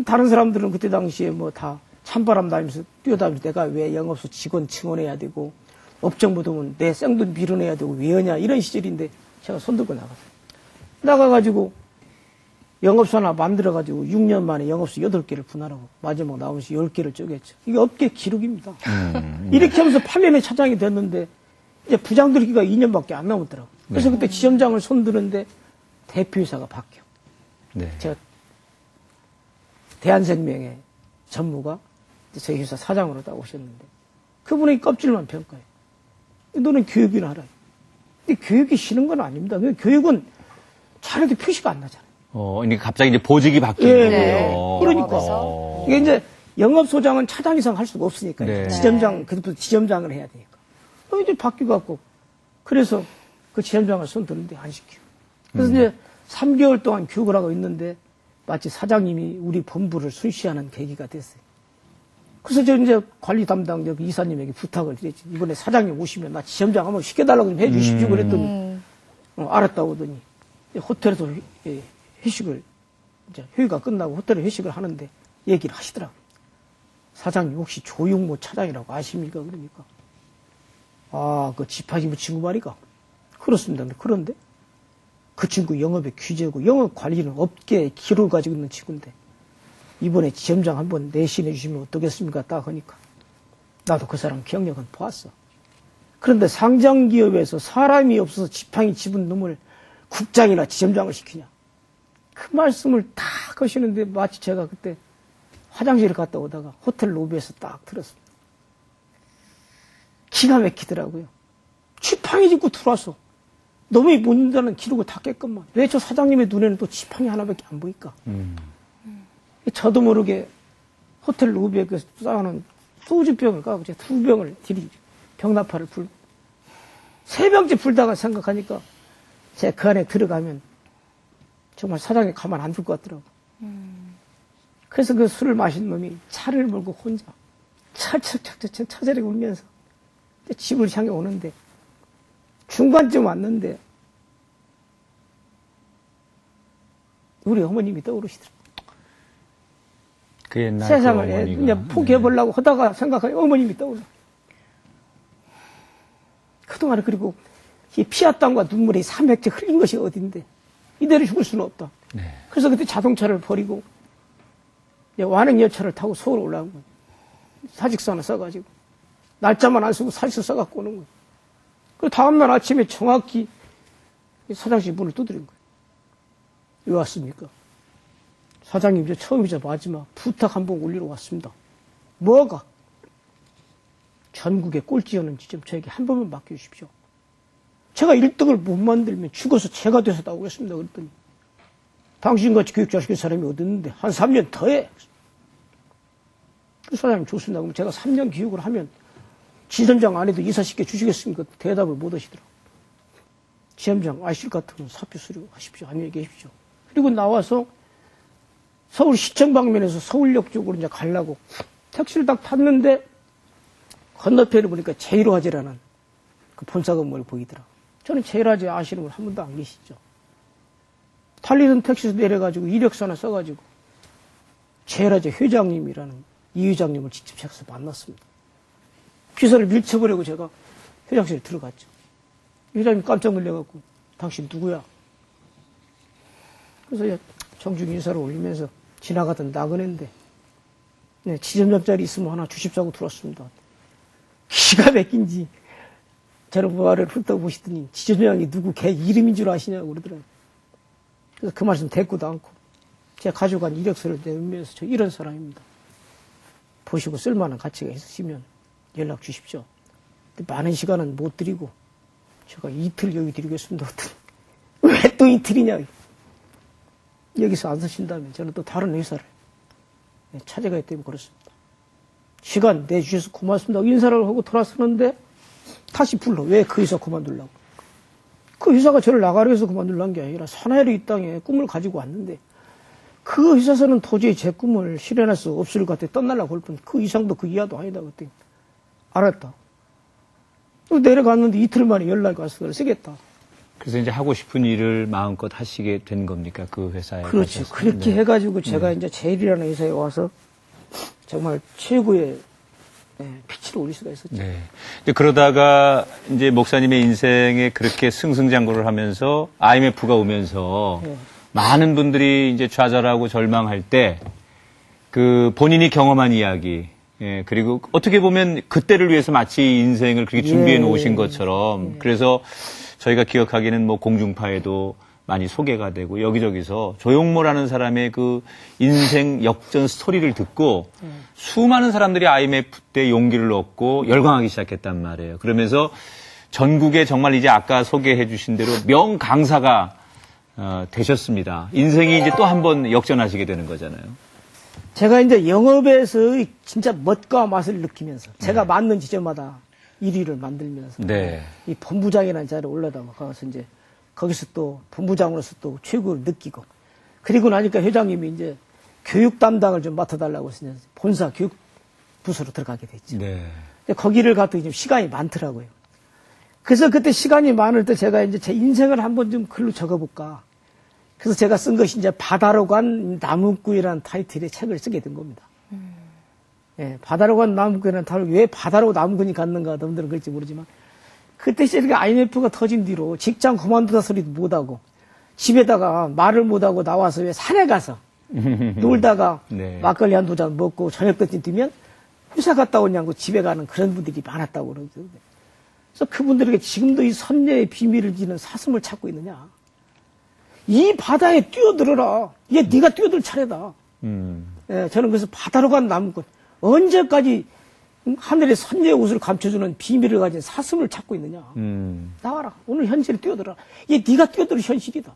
다른 사람들은 그때 당시에 뭐 다 찬바람 다니면서 뛰어다니면서 내가 왜 영업소 직원 증원해야 되고 업종 묻으면 내 생돈 밀어내야 되고 왜 하냐 이런 시절인데 제가 손들고 나갔어요. 나가가지고 영업소 하나 만들어가지고 6년 만에 영업소 8개를 분할하고 마지막 나오면서 10개를 쪼갰죠. 이게 업계 기록입니다. 이렇게 하면서 8년에 차장이 됐는데 이제 부장들기가 2년밖에 안 남았더라고요. 그래서 그때 지점장을 손드는데 대표이사가 바뀌어. 네. 제가 대한생명의 전무가 저희 회사 사장으로 딱 오셨는데 그분의 껍질만 평가해요. 너는 교육이나 하라. 근데 교육이 싫은 건 아닙니다. 교육은 잘해도 표시가 안 나잖아요. 그러니까 갑자기 이제 보직이 바뀐 네. 거고요. 그러니까. 이게 이제 영업소장은 차장 이상 할 수가 없으니까. 네. 지점장, 그래도 지점장을 해야 되니까. 이제 바뀌어갖고. 그래서 그 지점장을 손드는데 안 시켜. 그래서 이제 3개월 동안 교육을 하고 있는데 마치 사장님이 우리 본부를 순시하는 계기가 됐어요. 그래서 저 이제 관리 담당 이사님에게 부탁을 드렸지. 이번에 사장님 오시면 나 지점장 한번 시켜달라고 좀 해주십시오. 그랬더니, 알았다고 하더니 호텔에서 회식을, 이제 회의가 끝나고 호텔에 회식을 하는데 얘기를 하시더라고요. 사장님 혹시 조용모 차장이라고 아십니까? 그러니까. 그 지파지부 친구 말이가. 그렇습니다. 그런데 그 친구 영업의 귀재고 영업 관리는 업계 기록을 가지고 있는 친구인데 이번에 지점장 한번 내신해 주시면 어떻겠습니까? 딱 하니까. 나도 그 사람 경력은 보았어. 그런데 상장기업에서 사람이 없어서 지팡이 집은 놈을 국장이나 지점장을 시키냐. 그 말씀을 딱 하시는데 마치 제가 그때 화장실을 갔다 오다가 호텔 로비에서 딱 들었습니다. 기가 막히더라고요. 지팡이 짚고 들어왔어. 놈이 묻는다는 기록을 다 깼건만. 왜 저 사장님의 눈에는 또 지팡이 하나밖에 안 보일까? 저도 모르게 호텔 로비에 그 쌓아놓은 소주병을 까고 제가 2병을 병나파를 불고 3병째 불다가 생각하니까 제가 그 안에 들어가면 정말 사장이 가만 안 둘 것 같더라고. 그래서 그 술을 마신 놈이 차를 몰고 혼자 찰찰찰찰 차저리 울면서 집을 향해 오는데 중간쯤 왔는데 우리 어머님이 떠오르시더라고요. 그 옛날 세상을 그 어머니가. 그냥 포기해보려고 하다가 생각하니 어머님이 떠올라. 그동안에 그리고 이 피와 땀과 눈물이 300째 흘린 것이 어딘데 이대로 죽을 수는 없다. 그래서 그때 자동차를 버리고 완행열차를 타고 서울 올라온 거예요. 사직서 하나 써가지고 날짜만 안 쓰고 사직서 써갖고 오는 거예요. 그 다음날 아침에 정확히 사장실 문을 두드린 거예요. 왜 왔습니까? 사장님, 이제 처음이자 마지막 부탁 한번 올리러 왔습니다. 뭐가? 전국의 꼴찌하는 지점 저에게 한 번만 맡겨주십시오. 제가 1등을 못 만들면 죽어서 제가 돼서 나오겠습니다. 그랬더니 당신같이 교육자 시킬 사람이 어디 있는데 한 3년 더 해. 그 사장님 좋습니다. 그럼 제가 3년 교육을 하면 지점장 안에도 이사시켜 주시겠습니까? 대답을 못 하시더라고요. 지점장 아실 것 같으면 사표 수료하십시오. 안녕히 계십시오. 그리고 나와서 서울시청 방면에서 서울역 쪽으로 이제 가려고 택시를 딱 탔는데 건너편을 보니까 제1화재라는 그 본사 건물이 보이더라. 저는 제1화재 아시는 분 한 분도 안 계시죠. 달리던 택시에서 내려가지고 이력서 하나 써가지고 제1화재 회장님이라는 이 회장님을 직접 찾아서 만났습니다. 기사를 밀쳐버리고 제가 회장실에 들어갔죠. 회장님 깜짝 놀래갖고 당신 누구야? 그래서 정중 인사를 올리면서 지나가던 나그네인데 네, 지점장짜리 있으면 하나 주십사고 들었습니다. 기가 막힌지 저를 말을 훑어 보시더니 지점장이 누구 걔 이름인 줄 아시냐고 그러더라고요. 그래서 그 말씀 대꾸도 않고 제가 가져간 이력서를 내면서 저 이런 사람입니다. 보시고 쓸만한 가치가 있으시면 연락 주십시오. 근데 많은 시간은 못 드리고 제가 이틀 여기 드리겠습니다. 왜 또 이틀이냐. 여기서 안 사신다면 저는 또 다른 회사를 찾아가야 때문에 그렇습니다. 시간 내주셔서 고맙습니다. 인사를 하고 돌아서는데 다시 불러. 왜 그 회사 그만두려고. 그 회사가 저를 나가려 해서 그만두려는 게 아니라 산하의 이 땅에 꿈을 가지고 왔는데 그 회사에서는 도저히 제 꿈을 실현할 수 없을 것 같아. 떠나려고 할 뿐 그 이상도 그 이하도 아니다. 그랬더니 알았다. 내려갔는데 이틀 만에 연락이 와서 그걸 쓰겠다. 그래서 이제 하고 싶은 일을 마음껏 하시게 된 겁니까? 그 회사에. 그렇죠. 가셔서. 그렇게 네. 해가지고 제가 이제 제일이라는 회사에 와서 정말 최고의 빛을 올릴 수가 있었죠. 네. 근데 그러다가 이제 목사님의 인생에 그렇게 승승장구를 하면서 IMF가 오면서 네. 많은 분들이 이제 좌절하고 절망할 때 그 본인이 경험한 이야기, 예, 그리고 어떻게 보면 그때를 위해서 마치 인생을 그렇게 준비해 놓으신 것처럼 그래서 저희가 기억하기는 뭐 공중파에도 많이 소개가 되고 여기저기서 조용모라는 사람의 그 인생 역전 스토리를 듣고 수많은 사람들이 IMF 때 용기를 얻고 열광하기 시작했단 말이에요. 그러면서 전국에 정말 이제 아까 소개해 주신 대로 명강사가 되셨습니다. 인생이 이제 또 한 번 역전하시게 되는 거잖아요. 제가 이제 영업에서 진짜 멋과 맛을 느끼면서 제가 맞는 지점마다 1위를 만들면서 네. 이 본부장이라는 자리에 올라다가 가서 이제 거기서 또 본부장으로서 또 최고를 느끼고 그리고 나니까 회장님이 이제 교육 담당을 좀 맡아달라고 해서 본사 교육 부서로 들어가게 됐죠. 네. 거기를 갔더니 좀 시간이 많더라고요. 그래서 그때 시간이 많을 때 제가 이제 제 인생을 한번 좀 글로 적어볼까. 그래서 제가 쓴 것이 이제 바다로 간 나무꾼이라는 타이틀의 책을 쓰게 된 겁니다. 예, 바다로 간 나무꾼이라는 타이틀, 왜 바다로 나무꾼이 갔는가, 너무들은 그럴지 모르지만, 그때 이렇게 IMF가 터진 뒤로 직장 그만두다 소리도 못하고, 집에다가 말을 못하고 나와서 왜 산에 가서 놀다가 네. 막걸리 한두 잔 먹고 저녁 때쯤 되면 회사 갔다 오냐고 집에 가는 그런 분들이 많았다고 그러죠. 그래서 그분들에게 지금도 이 선녀의 비밀을 지는 사슴을 찾고 있느냐. 이 바다에 뛰어들어라. 얘 네가 뛰어들 차례다. 예, 저는 그래서 바다로 간 나무꾼. 언제까지 하늘의 선녀의 옷을 감춰주는 비밀을 가진 사슴을 찾고 있느냐. 나와라. 오늘 현실에 뛰어들어라. 얘 네가 뛰어들 현실이다.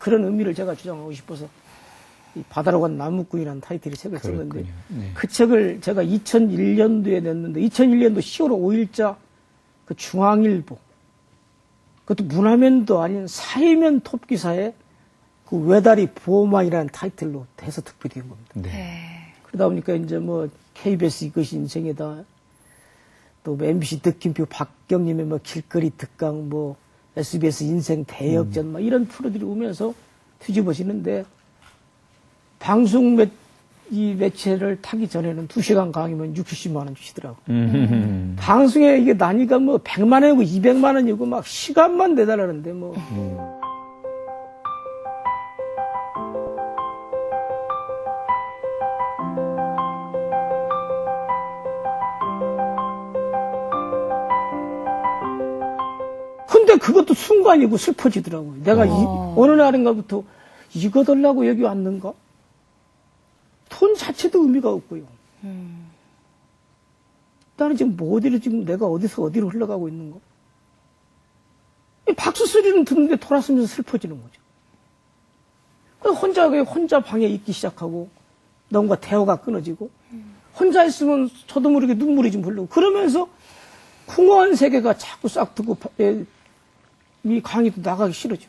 그런 의미를 제가 주장하고 싶어서 이 바다로 간 나무꾼이라는 타이틀의 책을 썼는데 네. 그 책을 제가 2001년도에 냈는데 2001년도 10월 5일자 그 중앙일보 그것도 문화면도 아닌 사회면 톱기사에 그 외다리 보호망이라는 타이틀로 해서 득표된 겁니다. 네. 그러다 보니까 이제 뭐 KBS 이것이 인생이다. 또 뭐 MBC 느낌표 박경림의 뭐 길거리 특강 뭐 SBS 인생 대역전 막 이런 프로들이 오면서 뒤집어지는데 방송 이 매체를 타기 전에는 2시간 강의면 60만 원 주시더라고. 방송에 이게 나니까 뭐 100만 원이고 200만 원이고 막 시간만 내달라는데 뭐. 그때 그것도 순간이고 슬퍼지더라고요. 내가 어느 날인가부터 이거 달라고 여기 왔는가? 돈 자체도 의미가 없고요. 나는 지금 뭐 어디로 지금 내가 어디서 어디로 흘러가고 있는가? 박수 소리는 듣는데 돌아서면서 슬퍼지는 거죠. 혼자 방에 있기 시작하고 누군가 대화가 끊어지고 혼자 있으면 저도 모르게 눈물이 좀 흐르고 그러면서 공허한 세계가 자꾸 싹 트고 이 강의도 나가기 싫어져.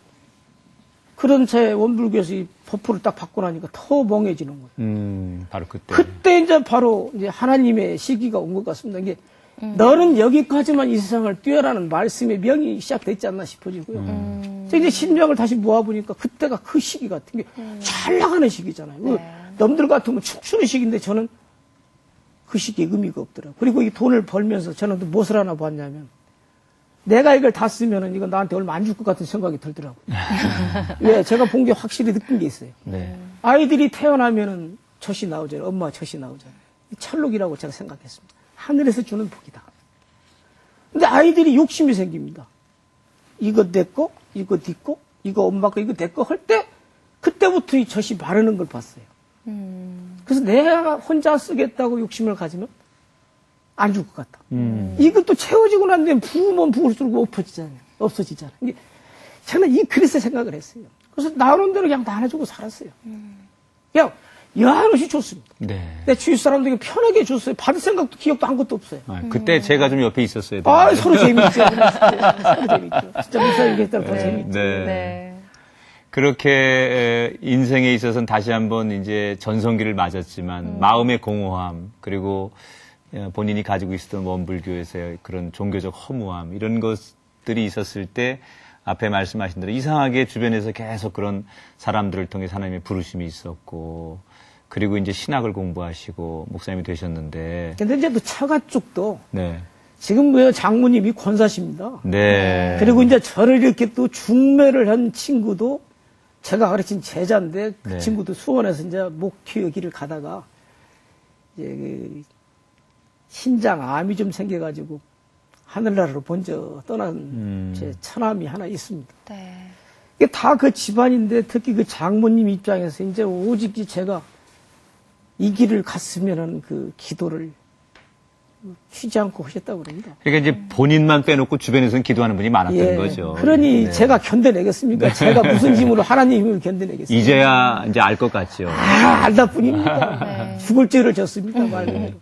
그런 제 원불교에서 이 법포를 딱 받고 나니까 더 멍해지는 거예요. 바로 그때. 그때 이제 바로 이제 하나님의 시기가 온 것 같습니다. 이게 너는 여기까지만 이 세상을 뛰어라는 말씀의 명이 시작됐지 않나 싶어지고요. 이제 심장을 다시 모아보니까 그때가 그 시기 같은 게 잘 나가는 시기잖아요. 네. 남들 같으면 춤추는 시기인데 저는 그 시기에 의미가 없더라고요. 그리고 이 돈을 벌면서 저는 또 무엇을 하나 봤냐면 내가 이걸 다 쓰면은 이거 나한테 얼마 안 줄 것 같은 생각이 들더라고요. 예, 제가 본 게 확실히 느낀 게 있어요. 네. 아이들이 태어나면은 젖이 나오잖아요. 엄마 젖이 나오잖아요. 철록이라고 제가 생각했습니다. 하늘에서 주는 복이다. 근데 아이들이 욕심이 생깁니다. 이거 내 거, 이거 네 거, 이거 엄마 거, 이거 내 거 할 때 그때부터 이 젖이 마르는 걸 봤어요. 그래서 내가 혼자 쓰겠다고 욕심을 가지면 안 줄 것 같다. 이것도 채워지고 난 뒤에 부으면 부을수록 없어지잖아요. 이게 저는 그래서 생각을 했어요. 그래서 나오는 대로 그냥 나눠주고 살았어요. 그냥 여한없이 줬습니다. 네. 내 주위 사람들에게 편하게 줬어요. 받을 생각도 기억도 한 것도 없어요. 그때 제가 좀 옆에 있었어요. 서로 재밌죠. 서로 재밌죠. 진짜 무사 얘기했다가 더 재밌죠. 네. 네. 그렇게 인생에 있어서는 다시 한번 이제 전성기를 맞았지만 마음의 공허함 그리고 본인이 가지고 있었던 원불교에서의 그런 종교적 허무함 이런 것들이 있었을 때 앞에 말씀하신 대로 이상하게 주변에서 계속 그런 사람들을 통해 하나님의 부르심이 있었고 그리고 이제 신학을 공부하시고 목사님이 되셨는데 근데 이제 또 처가 쪽도 네. 지금 장모님이 권사십니다. 네. 그리고 이제 저를 이렇게 또 중매를 한 친구도 제가 가르친 제자인데 그 네. 친구도 수원에서 이제 목회의 길을 가다가 이제 신장 암이 좀 생겨가지고 하늘나라로 먼저 떠난 제 처남이 하나 있습니다. 네. 이게 다 그 집안인데 특히 그 장모님 입장에서 이제 오직 제가 이 길을 갔으면은 그 기도를 쉬지 않고 하셨다고 그럽니다. 그러니까 이제 본인만 빼놓고 주변에서는 기도하는 분이 많았던 거죠. 그러니 네. 제가 견뎌내겠습니까? 제가 무슨 힘으로 하나님 힘을 견뎌내겠습니까? 이제야 이제 알 것 같죠. 알다 뿐입니다. 죽을 죄를 졌습니다. 말 그대로.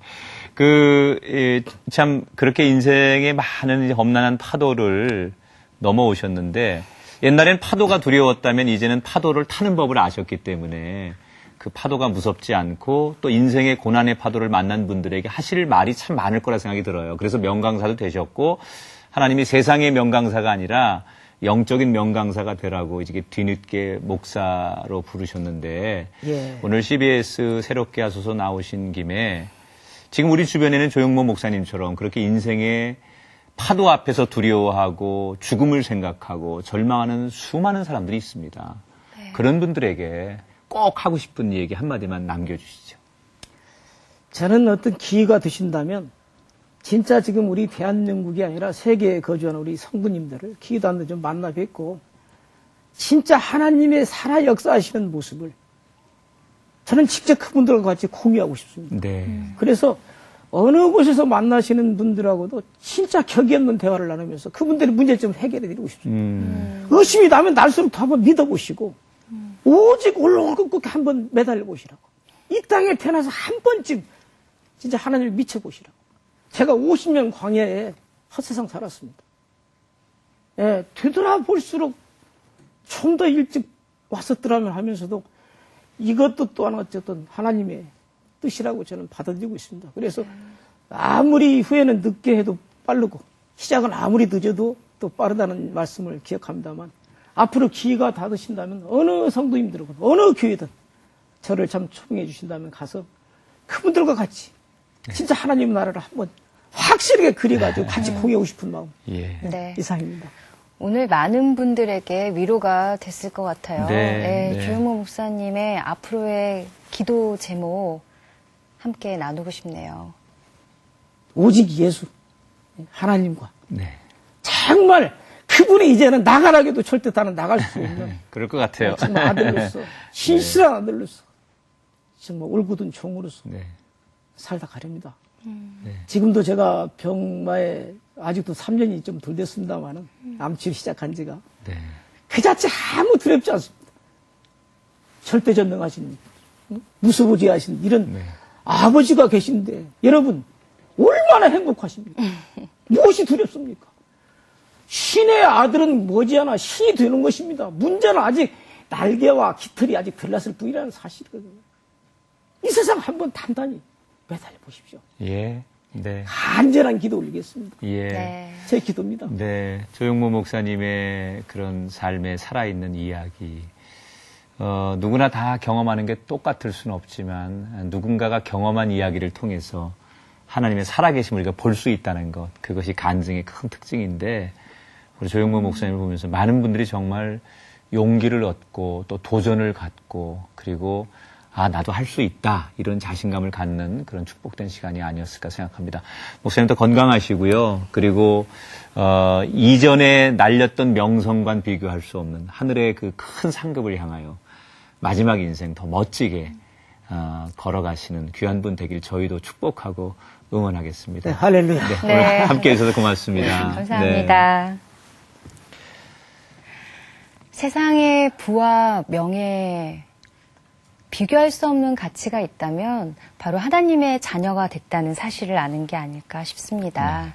참, 그렇게 인생의 많은 이제 험난한 파도를 넘어오셨는데, 옛날엔 파도가 두려웠다면 이제는 파도를 타는 법을 아셨기 때문에 그 파도가 무섭지 않고 또 인생의 고난의 파도를 만난 분들에게 하실 말이 참 많을 거라 생각이 들어요. 그래서 명강사도 되셨고, 하나님이 세상의 명강사가 아니라 영적인 명강사가 되라고 이제 뒤늦게 목사로 부르셨는데, 예. 오늘 CBS 새롭게 하소서 나오신 김에 지금 우리 주변에는 조영모 목사님처럼 그렇게 인생의 파도 앞에서 두려워하고 죽음을 생각하고 절망하는 수많은 사람들이 있습니다. 네. 그런 분들에게 꼭 하고 싶은 얘기 한마디만 남겨주시죠. 저는 어떤 기회가 되신다면 진짜 지금 우리 대한민국이 아니라 세계에 거주하는 우리 성도님들을 기회도 안 돼 좀 만나 뵙고 진짜 하나님의 살아 역사하시는 모습을 저는 직접 그분들과 같이 공유하고 싶습니다. 네. 그래서 어느 곳에서 만나시는 분들하고도 진짜 격이 없는 대화를 나누면서 그분들의 문제점을 해결해 드리고 싶습니다. 의심이 나면 날수록 더 한번 믿어보시고 오직 올라오고 한번 매달려 보시라고. 이 땅에 태어나서 한 번쯤 진짜 하나님을 미쳐보시라고. 제가 50년 광야에 헛세상 살았습니다. 예, 되돌아볼수록 좀 더 일찍 왔었더라면 하면서도 이것도 또한 어쨌든 하나님의 뜻이라고 저는 받아들이고 있습니다. 그래서 아무리 후회는 늦게 해도 빠르고 시작은 아무리 늦어도 또 빠르다는 말씀을 기억합니다만 앞으로 기회가 닿으신다면 어느 성도님들은 어느 교회든 저를 참 초청해 주신다면 가서 그분들과 같이 진짜 하나님 나라를 한번 확실하게 그려가지고 같이 공유하고 싶은 마음. 예. 네. 이상입니다. 오늘 많은 분들에게 위로가 됐을 것 같아요. 네, 네. 조영모 목사님의 앞으로의 기도 제목 함께 나누고 싶네요. 오직 예수, 하나님과 네. 정말 그 그분이 이제는 나가라게도 절대 나는 나갈 수 없는 그럴 것 같아요. 정말 아들로서 신실한 아들로서 정말 올곧은 종으로서 네. 살다 가렵니다. 네. 지금도 제가 병마에 아직도 3년이 좀 덜 됐습니다만은 암치료 시작한 지가 네. 그 자체 아무 두렵지 않습니다. 절대전능하신 무소부지하신 이런 네. 아버지가 계신데 여러분 얼마나 행복하십니까? 무엇이 두렵습니까? 신의 아들은 머지않아 신이 되는 것입니다. 문제는 아직 날개와 깃털이 아직 덜 났을 뿐이라는 사실이거든요. 이 세상 한번 단단히 매달려 보십시오. 예. 네. 간절한 기도 올리겠습니다. 예. 네. 제 기도입니다. 네. 조용모 목사님의 그런 삶에 살아있는 이야기. 누구나 다 경험하는 게 똑같을 수는 없지만 누군가가 경험한 이야기를 통해서 하나님의 살아계심을 우리가 볼 수 있다는 것. 그것이 간증의 큰 특징인데 우리 조용모 목사님을 보면서 많은 분들이 정말 용기를 얻고 또 도전을 갖고 그리고 나도 할 수 있다. 이런 자신감을 갖는 그런 축복된 시간이 아니었을까 생각합니다. 목사님도 건강하시고요. 그리고, 이전에 날렸던 명성과는 비교할 수 없는 하늘의 그 큰 상급을 향하여 마지막 인생 더 멋지게, 걸어가시는 귀한 분 되길 저희도 축복하고 응원하겠습니다. 네, 할렐루야. 네, 네. 오늘 함께 해주셔서 고맙습니다. 감사합니다. 네. 세상의 부와 명예, 비교할 수 없는 가치가 있다면 바로 하나님의 자녀가 됐다는 사실을 아는 게 아닐까 싶습니다.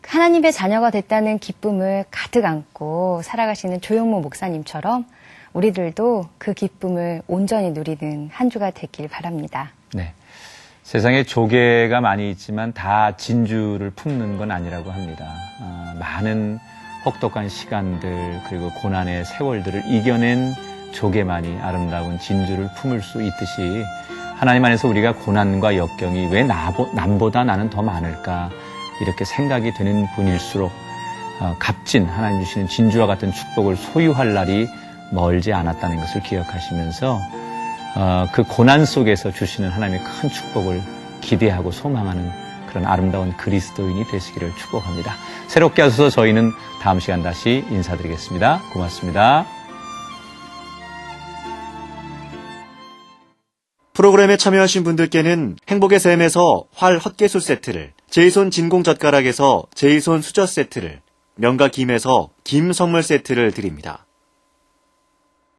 하나님의 자녀가 됐다는 기쁨을 가득 안고 살아가시는 조용모 목사님처럼 우리들도 그 기쁨을 온전히 누리는 한 주가 되길 바랍니다. 네. 세상에 조개가 많이 있지만 다 진주를 품는 건 아니라고 합니다. 많은 혹독한 시간들 그리고 고난의 세월들을 이겨낸 조개만이 아름다운 진주를 품을 수 있듯이 하나님 안에서 우리가 고난과 역경이 왜 남보다 나는 더 많을까 이렇게 생각이 되는 분일수록 값진 하나님 주시는 진주와 같은 축복을 소유할 날이 멀지 않았다는 것을 기억하시면서 그 고난 속에서 주시는 하나님의 큰 축복을 기대하고 소망하는 그런 아름다운 그리스도인이 되시기를 축복합니다. 새롭게 하셔서 저희는 다음 시간 다시 인사드리겠습니다. 고맙습니다. 프로그램에 참여하신 분들께는 행복의 샘에서 활 헛개수 세트를, 제이손 진공젓가락에서 제이손 수저 세트를, 명가 김에서 김 선물 세트를 드립니다.